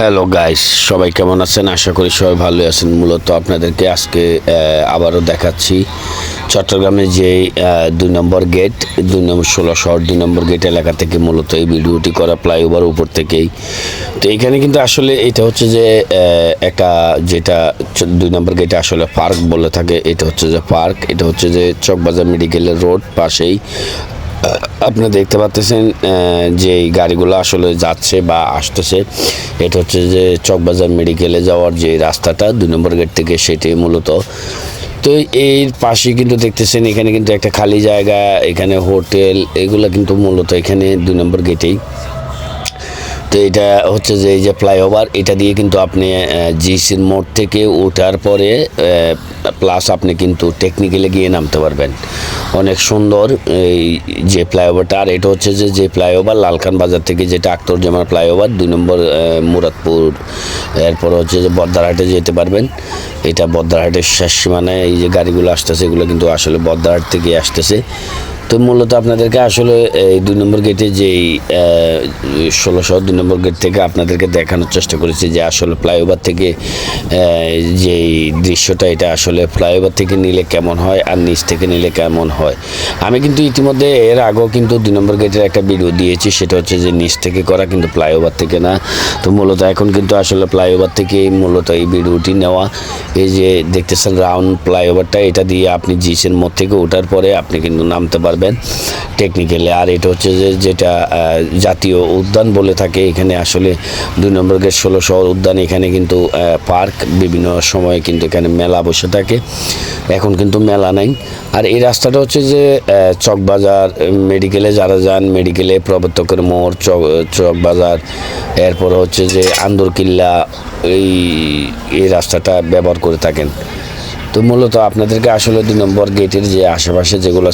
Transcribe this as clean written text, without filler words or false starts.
Hello guys, সবাই কেমন আছেন? আশা করি সবাই ভালো আছেন। মূলত আপনাদেরকে আজকে আবারও দেখাচ্ছি চট্টগ্রামে যে 2 নম্বর গেট, 16 শহর 2 নম্বর গেট এলাকা থেকে মূলত এই ভিডিওটি করা, ফ্লাইওভার উপর থেকেই। তো এইখানে কিন্তু আসলে এটা হচ্ছে যে একটা যেটা 2 নম্বর গেটে আসলে পার্ক বলে থাকে, এটা হচ্ছে যে পার্ক, এটা হচ্ছে যে চকবাজার মেডিকেলের রোড পাশেই। আপনারা দেখতে পাচ্ছেন যে গাড়িগুলো আসলে যাচ্ছে বা আসতেছে, এটা হচ্ছে যে চকবাজার মেডিকেলে যাওয়ার যে রাস্তাটা 2 নম্বর গেট থেকে, সেটাই মূলত। তো এর পাশে কিন্তু দেখতেছেন এখানে কিন্তু একটা খালি জায়গা, এখানে হোটেল, এগুলো কিন্তু মূলত এখানে 2 নম্বর গেটেই। তো এটা হচ্ছে যে এই যে ফ্লাইওভার, এটা দিয়ে কিন্তু আপনি জিসির মোড় থেকে ওঠার পরে প্লাস আপনি কিন্তু টেকনিক্যালে গিয়ে নামতে পারবেন। অনেক সুন্দর এই যে ফ্লাইওভারটা। আর এটা হচ্ছে যে ফ্লাইওভার লালখান বাজার থেকে যেটা আখতারুজ্জামান ফ্লাইওভার 2 নম্বর মুরাদপুর, এরপর হচ্ছে যে বদ্দারহাটে যেতে পারবেন। এটা বদ্দারহাটের শেষ সীমানায় এই যে গাড়িগুলো আসতেছে, এগুলো কিন্তু আসলে বদ্দারহাট থেকে আসতেছে। তো মূলত আপনাদেরকে আসলে এই 2 নম্বর গেটে যেই 16 2 নম্বর গেট থেকে আপনাদেরকে দেখানোর চেষ্টা করেছি যে আসলে ফ্লাইওভার থেকে যেই দৃশ্যটা, এটা আসলে ফ্লাইওভার থেকে নিলে কেমন হয় আর নিচ থেকে নিলে কেমন হয়। আমি কিন্তু ইতিমধ্যে এর আগেও কিন্তু 2 নম্বর গেটের একটা ভিডিও দিয়েছি, সেটা হচ্ছে যে নিচ থেকে করা, কিন্তু ফ্লাইওভার থেকে না। তো মূলত এখন কিন্তু আসলে ফ্লাইওভার থেকে মূলত এই ভিডিওটি নেওয়া। এই যে দেখতেছেন রাউন্ড ফ্লাইওভারটা, এটা দিয়ে আপনি জিসের মোড় থেকে ওঠার পরে আপনি কিন্তু নামতে পারবেন টেকনিক্যালি। আর এটা হচ্ছে যে যেটা জাতীয় উদ্যান বলে থাকে, এখানে আসলে 2 নম্বর গেট 16 শহর উদ্যান, এখানে কিন্তু পার্ক, বিভিন্ন সময়ে কিন্তু এখানে মেলা বসে থাকে। এখন কিন্তু মেলা নাই। আর এই রাস্তাটা হচ্ছে যে চকবাজার মেডিকেলে যারা যান, মেডিকেলে প্রবর্তকের মোড়, চকবাজার, এরপর হচ্ছে যে আন্দরকিল্লা, এই রাস্তাটা ব্যবহার করে থাকেন। তো মূলত আপনাদেরকে আসলে 2 নম্বর গেটের যে আশেপাশে যেগুলো